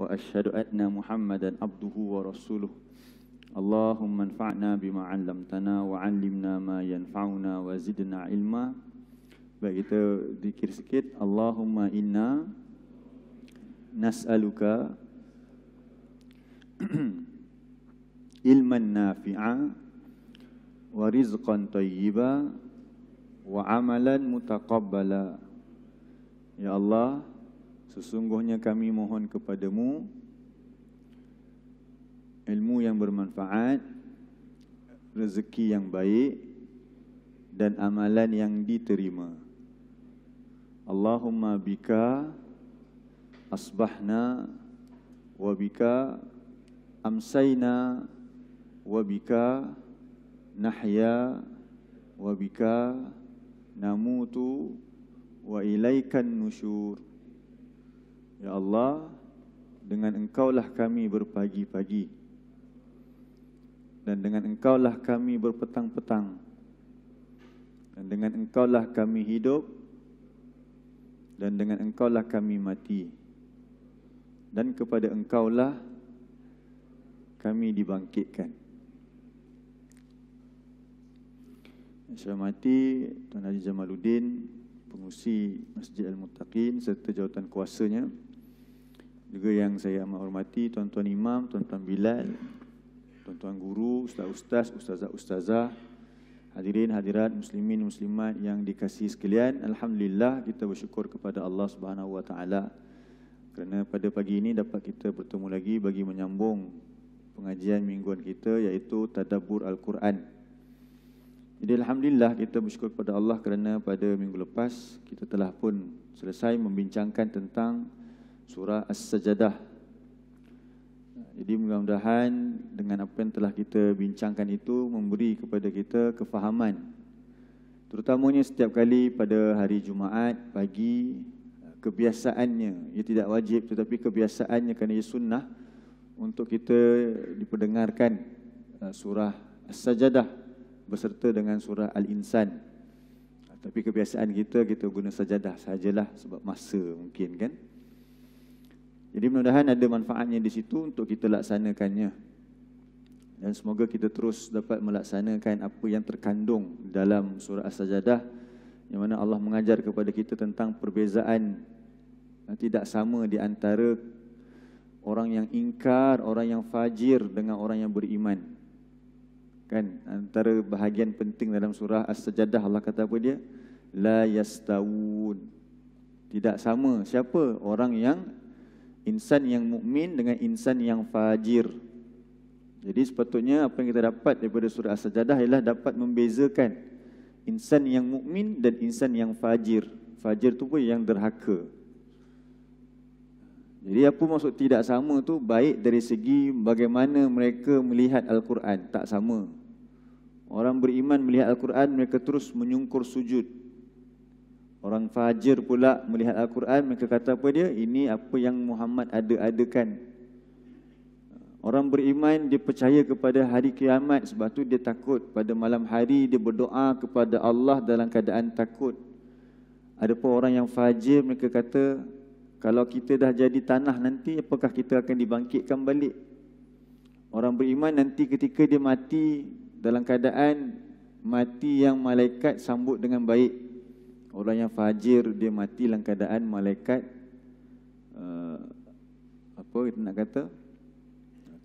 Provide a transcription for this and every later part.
وأشهد أن محمدا عبده ورسوله اللهم انفعنا بما علمتنا وعلمنا ما ينفعنا وزدنا علما. Baik, kita zikir sikit. Allahumma inna nas'aluka ilman nafi'a wa rizqan tayyiba wa amalan mutaqabbala. Ya Allah, sesungguhnya kami mohon kepadamu ilmu yang bermanfaat, rezeki yang baik, dan amalan yang diterima. Allahumma bika asbahna wa bika amsayna wa bika nahya wa bika namutu wa ilaikan nusyur. Ya Allah, dengan Engkaulah kami berpagi-pagi dan dengan Engkaulah kami berpetang-petang dan dengan Engkaulah kami hidup dan dengan Engkaulah kami mati dan kepada Engkaulah kami dibangkitkan. Saya mati Tuan Haji Jamaluddin, pengurusi Masjid Al-Muttaqin serta jawatan kuasanya. Juga yang saya amat hormati tuan-tuan imam, tuan-tuan Bilal, tuan-tuan guru, ustaz-ustaz, ustazah-ustazah, hadirin hadirat muslimin muslimat yang dikasihi sekalian. Alhamdulillah, kita bersyukur kepada Allah Subhanahu wa taala kerana pada pagi ini dapat kita bertemu lagi bagi menyambung pengajian mingguan kita, iaitu tadabbur Al-Quran. Jadi alhamdulillah kita bersyukur kepada Allah kerana pada minggu lepas kita telah pun selesai membincangkan tentang surah As-Sajadah. Jadi mudah-mudahan dengan apa yang telah kita bincangkan itu memberi kepada kita kefahaman, terutamanya setiap kali pada hari Jumaat pagi, kebiasaannya, ia tidak wajib tetapi kebiasaannya kerana ia sunnah untuk kita diperdengarkan surah As-Sajadah beserta dengan surah Al-Insan. Tapi kebiasaan kita guna sajadah sajalah sebab masa mungkin kan. Jadi mudah-mudahan ada manfaatnya di situ untuk kita laksanakannya. Dan semoga kita terus dapat melaksanakan apa yang terkandung dalam surah As-Sajadah, yang mana Allah mengajar kepada kita tentang perbezaan tidak sama di antara orang yang ingkar, orang yang fajir dengan orang yang beriman. Kan antara bahagian penting dalam surah As-Sajadah, Allah kata apa dia? La yastawun. Tidak sama siapa orang yang insan yang mukmin dengan insan yang fajir. Jadi sepatutnya apa yang kita dapat daripada surah As-Sajadah ialah dapat membezakan insan yang mukmin dan insan yang fajir. Fajir tu pun yang derhaka. Jadi apa maksud tidak sama tu? Baik dari segi bagaimana mereka melihat Al-Quran, tak sama. Orang beriman melihat Al-Quran, mereka terus menyungkur sujud. Orang fajir pula melihat Al-Quran, mereka kata apa dia? Ini apa yang Muhammad ada-adakan. Orang beriman dia percaya kepada hari kiamat, sebab tu dia takut. Pada malam hari dia berdoa kepada Allah dalam keadaan takut. Adapun orang yang fajir, mereka kata, kalau kita dah jadi tanah nanti, apakah kita akan dibangkitkan balik? Orang beriman nanti ketika dia mati dalam keadaan mati yang malaikat sambut dengan baik. Orang yang fajir dia mati dalam keadaan malaikat apa kita nak kata,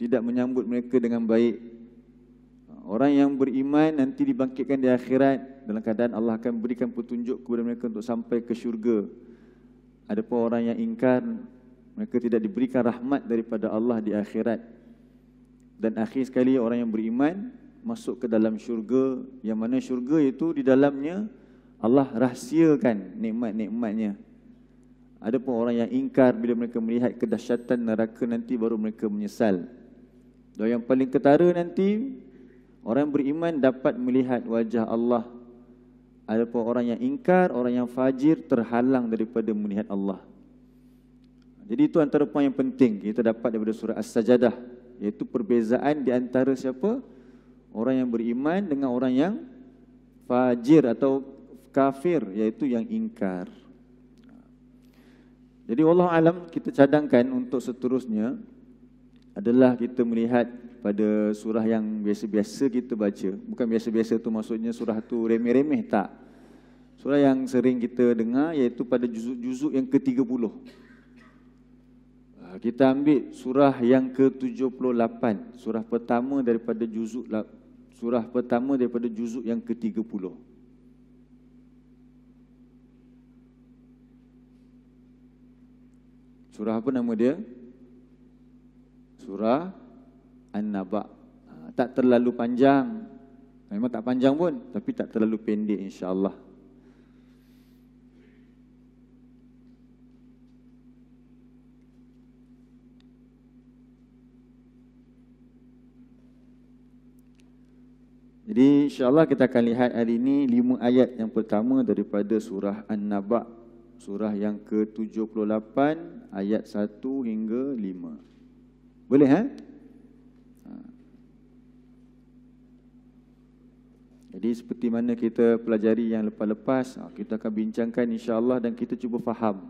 tidak menyambut mereka dengan baik. Orang yang beriman nanti dibangkitkan di akhirat dalam keadaan Allah akan berikan petunjuk kepada mereka untuk sampai ke syurga. Adapun orang yang ingkar, mereka tidak diberikan rahmat daripada Allah di akhirat. Dan akhir sekali orang yang beriman masuk ke dalam syurga, yang mana syurga itu di dalamnya Allah rahsiakan nikmat-nikmatnya. Adapun orang yang ingkar, bila mereka melihat kedahsyatan neraka nanti baru mereka menyesal. Dan yang paling ketara nanti, orang beriman dapat melihat wajah Allah. Adapun orang yang ingkar, orang yang fajir terhalang daripada melihat Allah. Jadi itu antara poin yang penting kita dapat daripada surah As-Sajadah, iaitu perbezaan di antara siapa? Orang yang beriman dengan orang yang fajir atau kafir, iaitu yang ingkar. Jadi wallahu alam, kita cadangkan untuk seterusnya adalah kita melihat pada surah yang biasa-biasa kita baca. Bukan biasa-biasa tu maksudnya surah tu remeh-remeh, tak. Surah yang sering kita dengar iaitu pada juzuk-juzuk yang ke-30. Kita ambil surah yang ke-78, surah pertama daripada juzuk yang ke-30. Surah apa nama dia? Surah An-Naba. Tak terlalu panjang. Memang tak panjang pun, tapi tak terlalu pendek insya-Allah. Jadi insya-Allah kita akan lihat hari ini 5 ayat yang pertama daripada surah An-Naba, surah yang ke-78 ayat 1 hingga 5. Boleh Jadi seperti mana kita pelajari yang lepas-lepas, kita akan bincangkan insya-Allah dan kita cuba faham.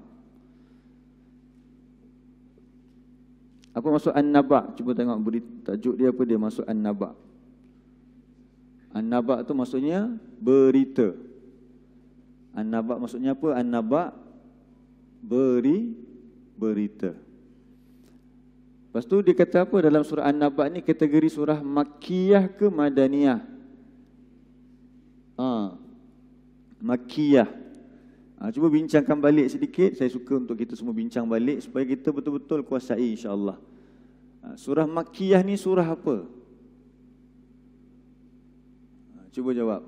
Apa maksud An-Naba? Cuba tengok beri tajuk dia, apa dia maksud An-Naba. An-Naba tu maksudnya berita. An-Naba maksudnya apa? An-Naba berita. Lepas tu dia kata apa dalam surah An-Naba ni, kategori surah Makkiyah ke Madaniyah? Makkiyah. Cuba bincangkan balik sedikit. Saya suka untuk kita semua bincang balik supaya kita betul-betul kuasai insya-Allah. Surah Makkiyah ni surah apa? Cuba jawab.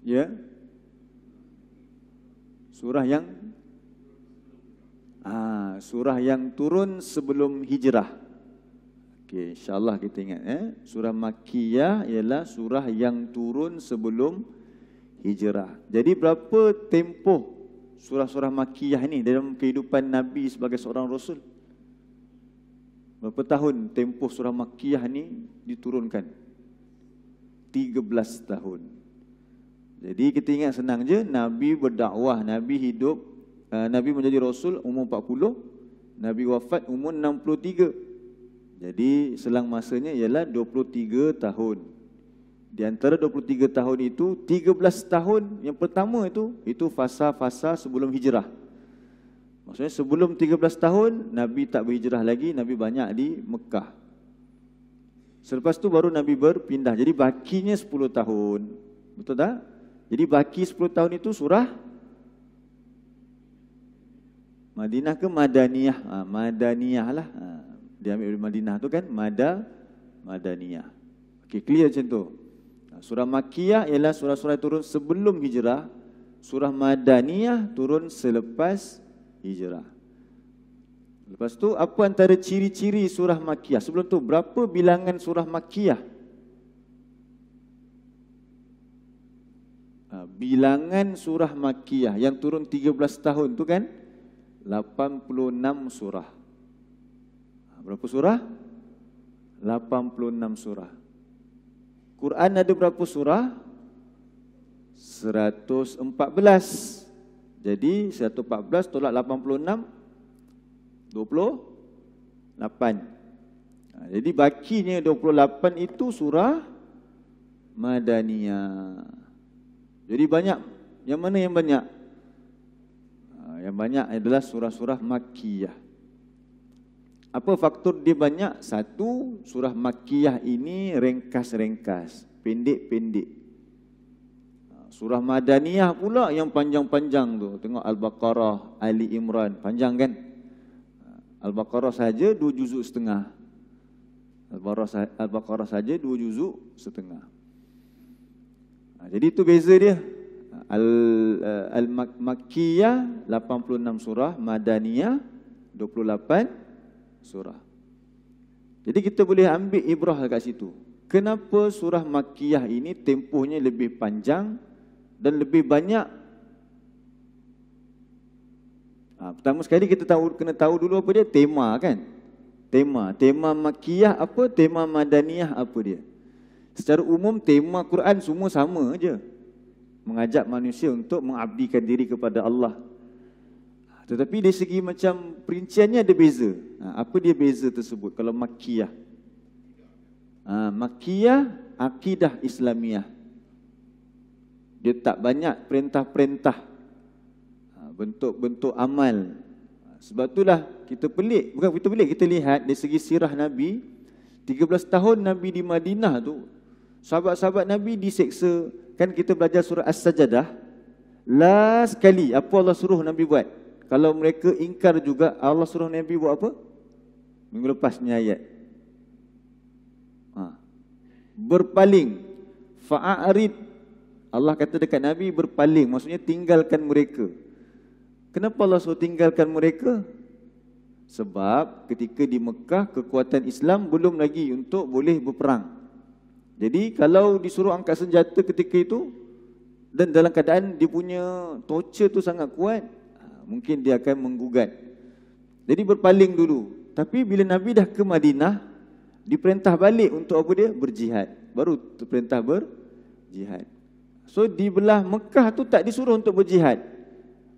Ya? Surah yang turun sebelum hijrah. Okey, insya-Allah kita ingat surah Makkiyah ialah surah yang turun sebelum hijrah. Jadi berapa tempoh surah-surah Makkiyah ni dalam kehidupan Nabi sebagai seorang rasul? Berapa tahun tempoh surah Makkiyah ni diturunkan? 13 tahun. Jadi kita ingat senang je, Nabi berdakwah, Nabi hidup, Nabi menjadi rasul umur 40, Nabi wafat umur 63. Jadi selang masanya ialah 23 tahun. Di antara 23 tahun itu, 13 tahun yang pertama itu fasa-fasa sebelum hijrah. Maksudnya sebelum 13 tahun Nabi tak berhijrah lagi, Nabi banyak di Mekah. Selepas tu baru Nabi berpindah. Jadi bakinya 10 tahun. Betul tak? Jadi baki 10 tahun itu surah Madinah ke Madaniyah? Madaniyah lah. Dia ambil dari Madinah tu kan, Madaniyah. Okey, clear macam tu. Surah Makkiyah ialah surah-surah turun sebelum hijrah. Surah Madaniyah turun selepas hijrah. Lepas tu apa antara ciri-ciri surah Makkiyah? Sebelum tu berapa bilangan surah Makkiyah? Bilangan surah Makkiyah yang turun 13 tahun tu kan 86 surah. Berapa surah? 86 surah. Quran ada berapa surah? 114. Jadi 114 tolak 86, 28. Jadi bakinya 28 itu surah Madaniyah. Jadi banyak. Yang mana yang banyak? Yang banyak adalah surah-surah Makkiyah. Apa faktor dia banyak? Satu, surah Makkiyah ini ringkas-ringkas, pendek-pendek. Surah Madaniyah pula yang panjang-panjang tu. Tengok Al-Baqarah, Ali Imran, panjang kan? Al-Baqarah saja 2 juzuk setengah. Al-Baqarah saja 2 juzuk setengah. Jadi itu beza dia. Al-Makkiyah 86 surah, Madaniyah 28 surah. Jadi kita boleh ambil ibrah kat situ. Kenapa surah Makkiyah ini tempohnya lebih panjang dan lebih banyak? Pertama sekali kita kena tahu dulu apa dia tema kan? Tema Makkiyah apa, tema Madaniyah apa dia? Secara umum tema Quran semua sama aja. Mengajak manusia untuk mengabdikan diri kepada Allah. Tetapi dari segi macam perinciannya ada beza. Apa dia beza tersebut? Kalau Makkiyah, Makkiyah akidah Islamiah, dia tak banyak perintah-perintah, bentuk-bentuk amal. Sebab itulah kita pelik, bukan kita pelik, kita lihat dari segi sirah Nabi, 13 tahun Nabi di Madinah tu, sahabat-sahabat Nabi diseksa. Kan kita belajar surah As-Sajdah, last kali apa Allah suruh Nabi buat? Kalau mereka ingkar juga, Allah suruh Nabi buat apa? Minggu lepas ni ayat, berpaling, fa'arid. Allah kata dekat Nabi berpaling, maksudnya tinggalkan mereka. Kenapa Allah suruh tinggalkan mereka? Sebab ketika di Mekah kekuatan Islam belum lagi untuk boleh berperang. Jadi kalau disuruh angkat senjata ketika itu dan dalam keadaan dia punya torture tu sangat kuat, mungkin dia akan menggugat. Jadi berpaling dulu. Tapi bila Nabi dah ke Madinah, diperintah balik untuk apa dia? Berjihad. Baru perintah berjihad. So di belah Mekah tu tak disuruh untuk berjihad.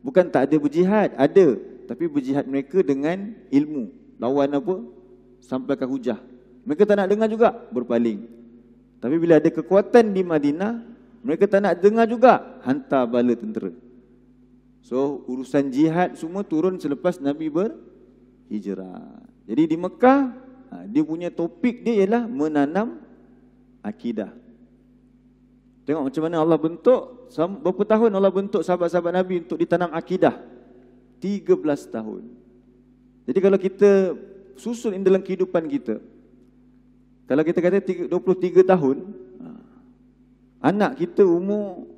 Bukan tak ada berjihad, ada. Tapi berjihad mereka dengan ilmu. Lawan apa? Sampaikan hujah. Mereka tak nak dengar juga, berpaling. Tapi bila ada kekuatan di Madinah, mereka tak nak dengar juga, hantar bala tentera. So urusan jihad semua turun selepas Nabi berhijrah. Jadi di Mekah, dia punya topik dia ialah menanam akidah. Tengok macam mana Allah bentuk, berapa tahun Allah bentuk sahabat-sahabat Nabi untuk ditanam akidah? 13 tahun. Jadi kalau kita susun dalam kehidupan kita, kalau kita kata 23 tahun, anak kita umur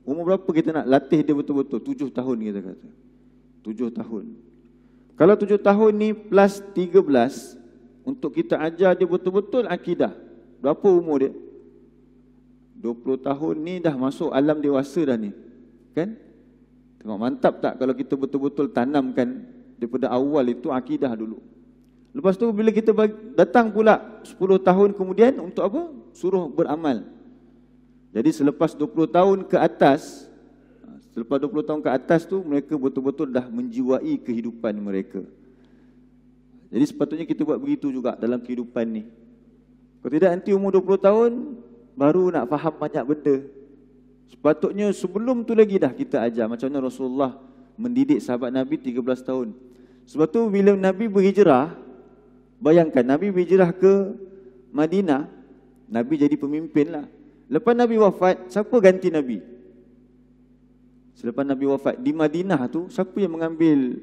berapa kita nak latih dia betul-betul? 7 tahun kita kata. 7 tahun. Kalau 7 tahun ni plus 13, untuk kita ajar dia betul-betul akidah, berapa umur dia? 20 tahun ni dah masuk alam dewasa dah ni. Kan? Tengok mantap tak kalau kita betul-betul tanamkan daripada awal itu akidah dulu. Lepas tu bila kita datang pula 10 tahun kemudian untuk apa? Suruh beramal. Jadi selepas 20 tahun ke atas, selepas 20 tahun ke atas tu mereka betul-betul dah menjiwai kehidupan mereka. Jadi sepatutnya kita buat begitu juga dalam kehidupan ni. Kalau tidak nanti umur 20 tahun baru nak faham banyak benda. Sepatutnya sebelum tu lagi dah kita ajar. Macam mana Rasulullah mendidik sahabat Nabi 13 tahun. Sebab tu bila Nabi berhijrah, bayangkan Nabi berhijrah ke Madinah, Nabi jadi pemimpin lah. Lepas Nabi wafat, siapa ganti Nabi? Selepas Nabi wafat di Madinah tu, siapa yang mengambil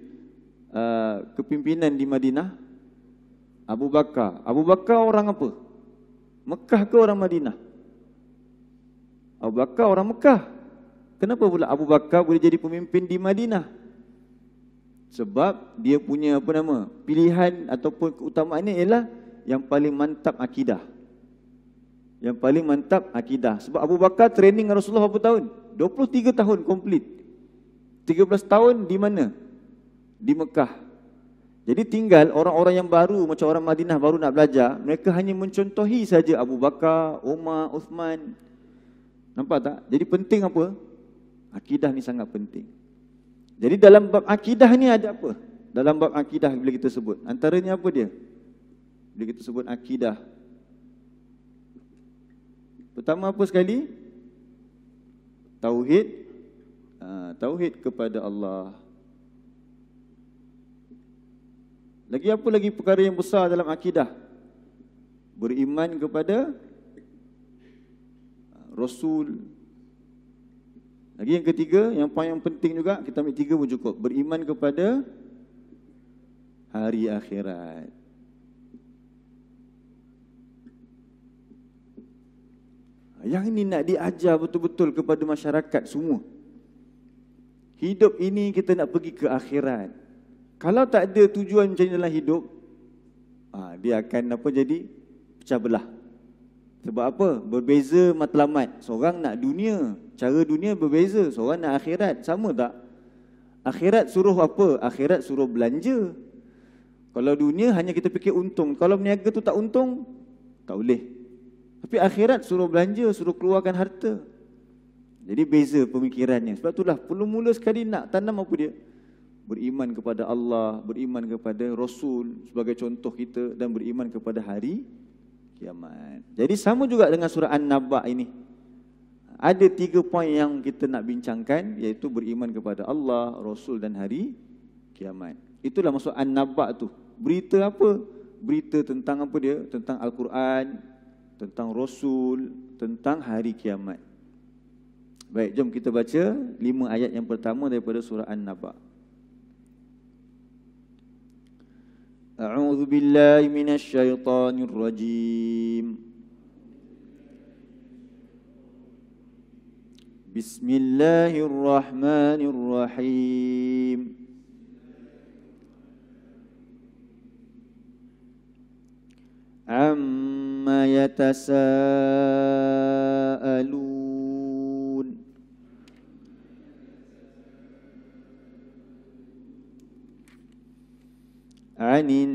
kepimpinan di Madinah? Abu Bakar. Abu Bakar orang apa? Mekah ke orang Madinah? Abu Bakar orang Mekah. Kenapa pula Abu Bakar boleh jadi pemimpin di Madinah? Sebab dia punya pilihan ataupun keutamaannya ialah yang paling mantap akidah. Yang paling mantap akidah. Sebab Abu Bakar training Rasulullah berapa tahun? 23 tahun komplit. 13 tahun di mana? Di Mekah. Jadi tinggal orang-orang yang baru, macam orang Madinah baru nak belajar, mereka hanya mencontohi saja Abu Bakar, Umar, Uthman. Nampak tak? Jadi penting apa? Akidah ni sangat penting. Jadi dalam bab akidah ni ada apa? Dalam bab akidah bila kita sebut, antaranya apa dia? Bila kita sebut akidah, pertama apa sekali? Tauhid. Tauhid kepada Allah. Lagi apa lagi perkara yang besar dalam akidah? Beriman kepada Rasul. Lagi yang ketiga, yang paling penting juga, kita ambil 3 pun cukup. Beriman kepada hari akhirat. Yang ini nak diajar betul-betul kepada masyarakat semua. Hidup ini kita nak pergi ke akhirat. Kalau tak ada tujuan macam ni dalam hidup, dia akan jadi pecah belah. Sebab apa? Berbeza matlamat. Seorang nak dunia, cara dunia berbeza. Seorang nak akhirat, sama tak? Akhirat suruh apa? Akhirat suruh belanja. Kalau dunia hanya kita fikir untung. Kalau berniaga tu tak untung, tak boleh. Tapi akhirat suruh belanja, suruh keluarkan harta. Jadi beza pemikirannya. Sebab itulah perlu mula sekali nak tanam apa dia? beriman kepada Allah, beriman kepada Rasul sebagai contoh kita, dan beriman kepada hari kiamat. Jadi sama juga dengan surah An-Naba ini. Ada 3 poin yang kita nak bincangkan, iaitu beriman kepada Allah, Rasul dan hari kiamat. Itulah maksud An-Naba tu. Berita apa? Berita tentang apa dia? Tentang Al-Quran, tentang Rasul, tentang hari kiamat. Baik, jom kita baca 5 ayat yang pertama daripada surah An-Naba. A'udzu billahi minasy syaithanir rajim. Bismillahirrahmanirrahim. Amma yatasaalun. Anin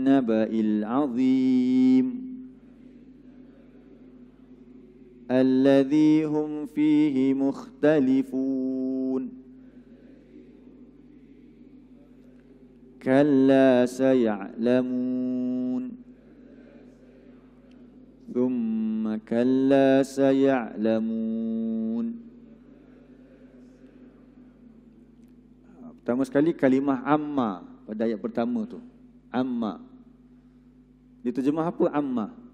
naba'il azim. الذي هم فيه مختلفون كلا سيعلمون ثم كلا سيعلمون. Pertama sekali kalimah amma pada ayat pertama tu. Amma. Diterjemah apa amma?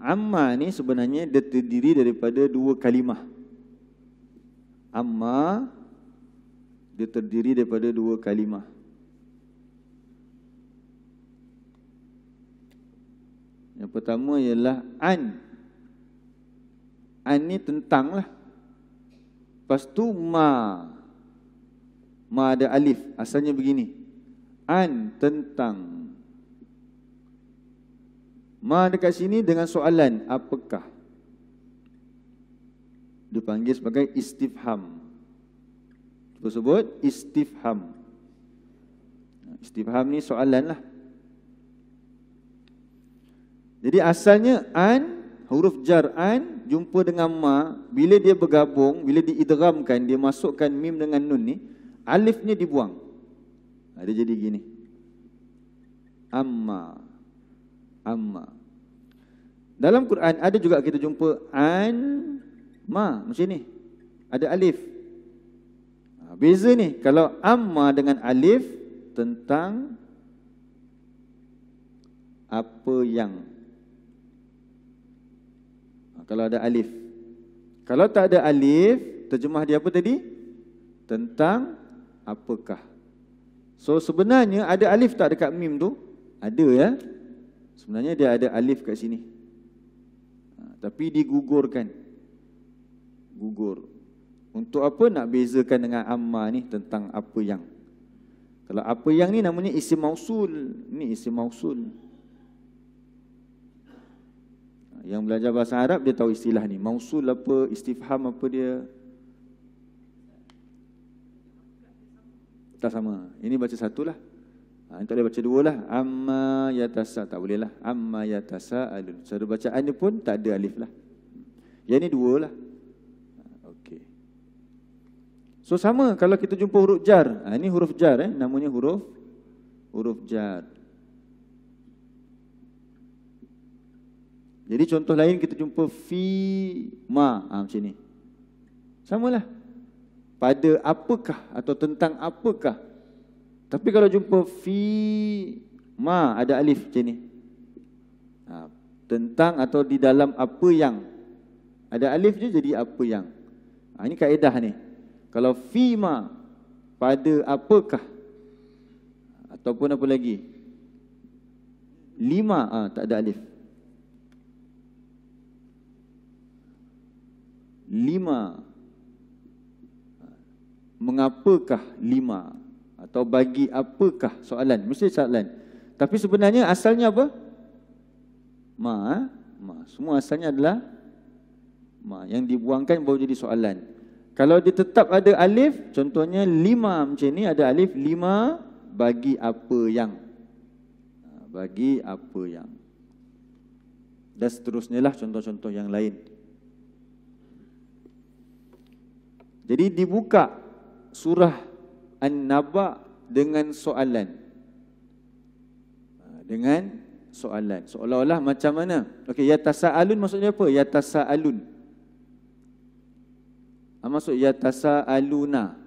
Amma ni sebenarnya dia terdiri daripada 2 kalimah. Amma dia terdiri daripada 2 kalimah. Yang pertama ialah an. An ni tentang lah. Lepas tu ma. Ma ada alif. Asalnya begini. An tentang. Ma dekat sini dengan soalan, apakah? Dipanggil sebagai istifham. Kita sebut istifham. Istifham ni soalan lah. Jadi asalnya an, huruf jar an jumpa dengan ma, bila dia bergabung, bila diidghamkan, dia masukkan mim dengan nun ni, alifnya dibuang. Dia jadi gini. Amma. Amma. Dalam Quran ada juga kita jumpa an ma macam ni. Ada alif. Beza ni, kalau amma dengan alif tentang apa yang. Kalau ada alif. Kalau tak ada alif, terjemah dia apa tadi? Tentang apakah. So sebenarnya ada alif tak dekat mim tu? Ada ya. Sebenarnya dia ada alif kat sini. Tapi digugurkan. Gugur. Untuk apa nak bezakan dengan amma ni tentang apa yang. Kalau apa yang ni namanya isim mausul. Ni isim mausul. Yang belajar bahasa Arab dia tahu istilah ni. Mausul apa, istifham apa dia. Tak sama. Ini baca satulah. Tak boleh baca 2 lah. Amma yatasa, tak boleh lah. Amma yatasaalun. Cara bacaan dia pun tak ada alif lah. Yang ni 2 lah. Okey. So sama kalau kita jumpa huruf jar. Ini huruf jar namanya huruf jar. Jadi contoh lain kita jumpa fi ma, macam ni. Samalah. Pada apakah atau tentang apakah. Tapi kalau jumpa fi ma ada alif macam ni. Tentang atau di dalam apa yang. Ada alif je jadi apa yang. Ini kaedah ni. Kalau fi ma pada apakah. Ataupun apa lagi. 5 tak ada alif. 5. Mengapakah 5? Atau bagi apakah soalan. Mesti soalan. Tapi sebenarnya asalnya apa? Ma. Semua asalnya adalah ma. Yang dibuangkan baru jadi soalan. Kalau dia tetap ada alif, contohnya 5 macam ni ada alif. 5 bagi apa yang. Bagi apa yang. Dan seterusnya lah contoh-contoh yang lain. Jadi dibuka surah An-Naba dengan soalan. Dengan soalan. Seolah-olah macam mana? Okey, yatasaalun maksudnya apa? Yatasaalun. Maksud yatasaaluna.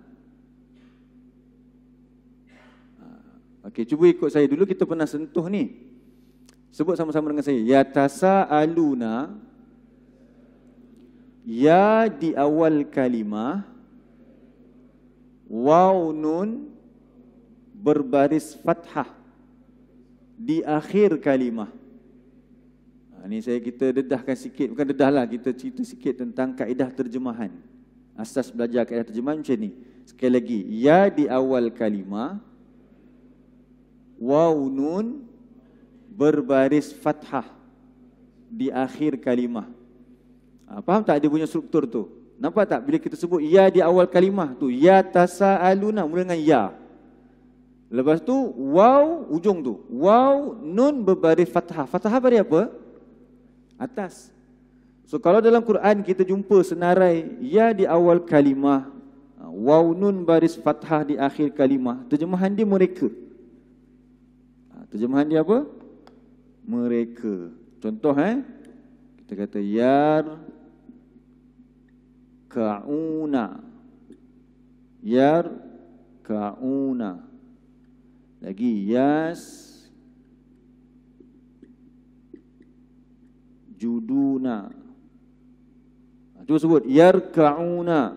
Okey, cuba ikut saya dulu, kita pernah sentuh ni. Sebut sama-sama dengan saya. Yatasaaluna. Ya di awal kalimah, waw nun berbaris fathah di akhir kalimah. Ini kita dedahkan sikit, bukan dedah lah, kita cerita sikit tentang kaedah terjemahan. Asas belajar kaedah terjemahan macam ni. Sekali lagi, ya di awal kalimah, waw nun berbaris fathah di akhir kalimah. Faham tak dia punya struktur tu? Nampak tak bila kita sebut ya di awal kalimah tu, ya tasaaluna mula dengan ya. Lepas tu waw ujung tu, waw nun berbaris fathah. Fathah bari apa? Atas. So kalau dalam Quran kita jumpa senarai ya di awal kalimah, waw nun baris fathah di akhir kalimah, terjemahan dia mereka. Terjemahan dia apa? Mereka. Contoh kita kata yar kauna. Yar kauna. Lagi yas juduna. Cuba sebut yar kauna.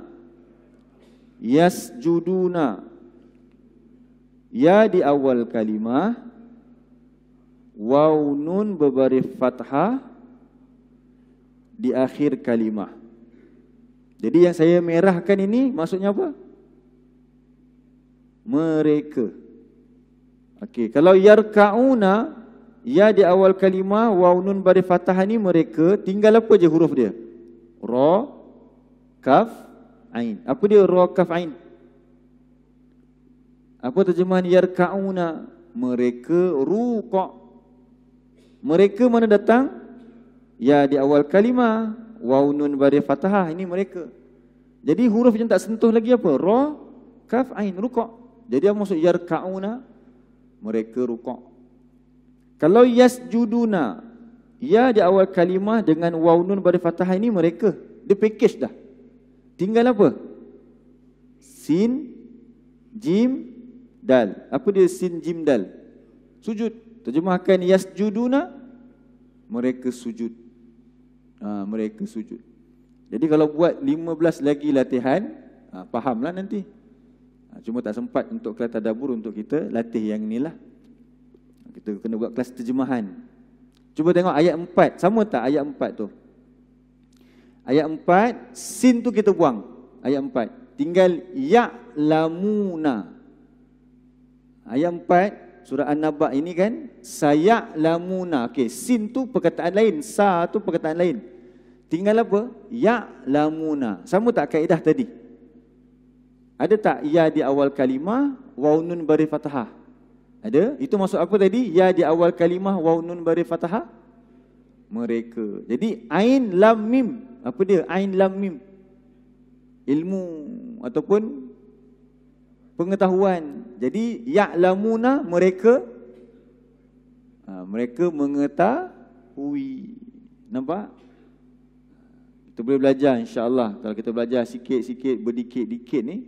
Yas juduna. Ya di awal kalimah, waw nun berbaris fathah di akhir kalimah. Jadi yang saya merahkan ini maksudnya apa? Mereka. Okey, kalau yarkauna, ya di awal kalimah, waw nun baris fathah ni mereka, tinggal apa je huruf dia? Ra, kaf, ain. Apa dia ra, kaf, ain? Apa terjemahan yarkauna? Mereka ruqa'. Mereka mana datang? Ya di awal kalimah, waw nun baris fathah, ini mereka. Jadi huruf yang tak sentuh lagi apa? Ra, kaf, ain, ruqa'. Jadi apa maksud yarkauna? Mereka ruqa'. Kalau yasjuduna, ya di awal kalimah dengan waw nun baris fathah, ini mereka. Dia package dah. Tinggal apa? Sin, jim, dal. Apa dia sin, jim, dal? Sujud. Terjemahkan yasjuduna, mereka sujud. Mereka sujud. Jadi kalau buat 15 lagi latihan, fahamlah nanti. Cuma tak sempat untuk kelas tadabbur untuk kita latih yang inilah. Kita kena buat kelas terjemahan. Cuba tengok ayat 4, sama tak ayat 4 tu? Ayat 4, sin tu kita buang. Ayat 4, tinggal ya'lamuna. Ayat 4 surah An-Naba ini kan saya'lamuna. Okey, sin tu perkataan lain, sa tu perkataan lain. Tinggal apa? Ya'lamuna. Sama tak kaedah tadi? Ada tak ya di awal kalimah, waw nun baris fathah? Ada? Itu maksud apa tadi? Ya di awal kalimah, waw nun baris fathah? Mereka. Jadi ain lam mim. Apa dia? Ain lam mim. Ilmu ataupun pengetahuan. Jadi ya'lamuna, mereka mereka mengetahui. Nampak? Kita boleh belajar insya-Allah. Kalau kita belajar sikit-sikit, berdikit-dikit ni,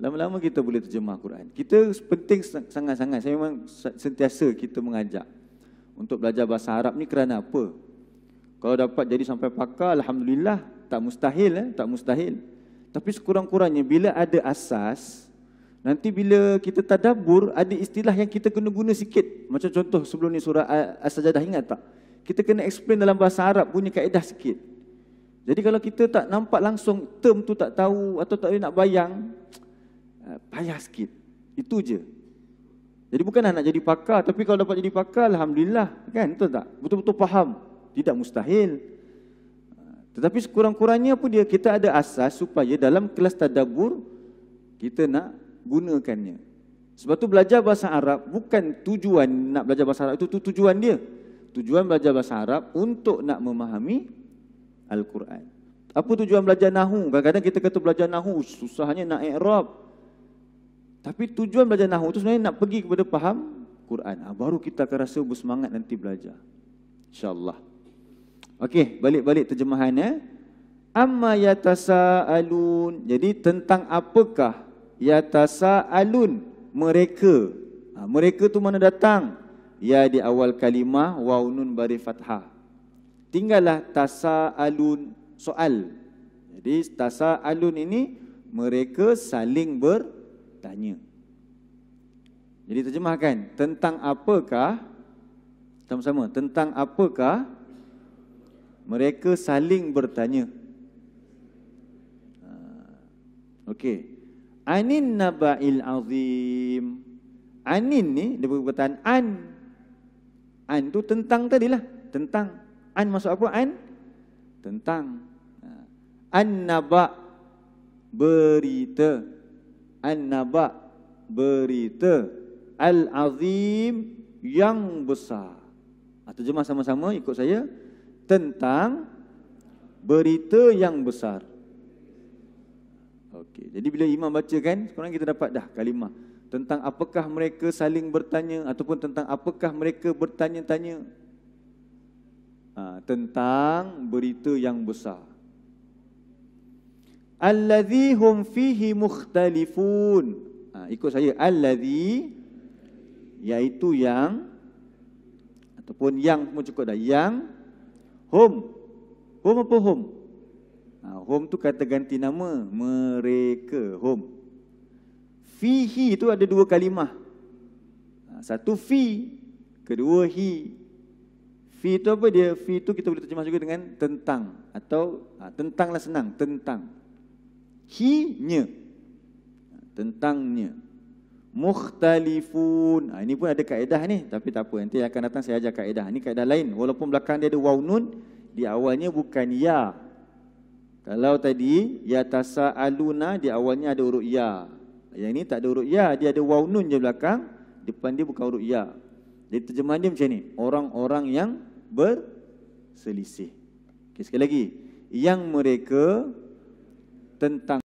lama-lama kita boleh terjemah Quran. Kita penting sangat-sangat. Saya memang sentiasa kita mengajak untuk belajar bahasa Arab ni kerana apa? Kalau dapat jadi sampai pakar, alhamdulillah. Tak mustahil, tak mustahil. Tapi sekurang-kurangnya bila ada asas, nanti bila kita tadabbur, ada istilah yang kita kena guna sikit. Macam contoh sebelum ni surah As-Sajdah, ingat tak? Kita kena explain dalam bahasa Arab punya kaedah sikit. Jadi kalau kita tak nampak langsung term tu, tak tahu atau tak boleh nak bayang, payah sikit. Itu je. Jadi bukan nak jadi pakar, tapi kalau dapat jadi pakar, alhamdulillah, kan? Betul tak? Betul-betul faham. Tidak mustahil. Tetapi sekurang-kurangnya apa dia? Kita ada asas supaya dalam kelas tadabbur kita nak gunakannya. Sebab tu belajar bahasa Arab bukan tujuan nak belajar bahasa Arab, itu tujuan dia. Tujuan belajar bahasa Arab untuk nak memahami Al-Quran. Apa tujuan belajar Nahu? Kadang-kadang kita kata belajar Nahu susahnya nak i'rab. Tapi tujuan belajar nahwu itu sebenarnya nak pergi kepada faham Quran. Baru kita akan rasa bersemangat nanti belajar. InsyaAllah. Okey, balik-balik terjemahannya. Amma yatasaalun. Jadi tentang apakah yatasaalun mereka. Mereka tu mana datang? Ya di awal kalimah waw nun bari fathah. Tinggallah tasaalun soal. Jadi tasaalun ini mereka saling bertanya. Jadi terjemahkan, tentang apakah, sama-sama, tentang apakah mereka saling bertanya. Okey. Anin naba'il azim. Anin ni dia perkataan an. An tu tentang tadilah, tentang. An maksud apa an? Tentang. An-naba' berita. An-naba' berita. Al-azim yang besar. Terjemah sama-sama ikut saya. Tentang berita yang besar. Okey. Jadi bila imam baca kan, sekarang kita dapat dah kalimah. Tentang apakah mereka saling bertanya ataupun tentang apakah mereka bertanya-tanya. Tentang berita yang besar. Allazi hum fihi mukhtalifun. Ikut saya. Allazi, iaitu yang, ataupun yang pun cukup dah. Yang hum. Hum apa hum? Hum tu kata ganti nama. Mereka. Hum. Fihi tu ada dua kalimah. Satu fi. Kedua hi. Fi tu apa dia? Fi tu kita boleh terjemah juga dengan tentang. Atau tentanglah senang. Tentang. Hi-nya. Tentangnya. Mukhtalifun. Ini pun ada kaedah ni. Tapi tak apa. Nanti akan datang saya ajar kaedah. Ini kaedah lain. Walaupun belakang dia ada waw nun. Di awalnya bukan ya. Kalau tadi yatasaaluna di awalnya ada huruf ya. Yang ini tak ada huruf ya. Dia ada waw nun je belakang. Depan dia bukan huruf ya. Jadi terjemahan dia macam ni. Orang-orang yang berselisih. Okay, sekali lagi. Yang mereka tentang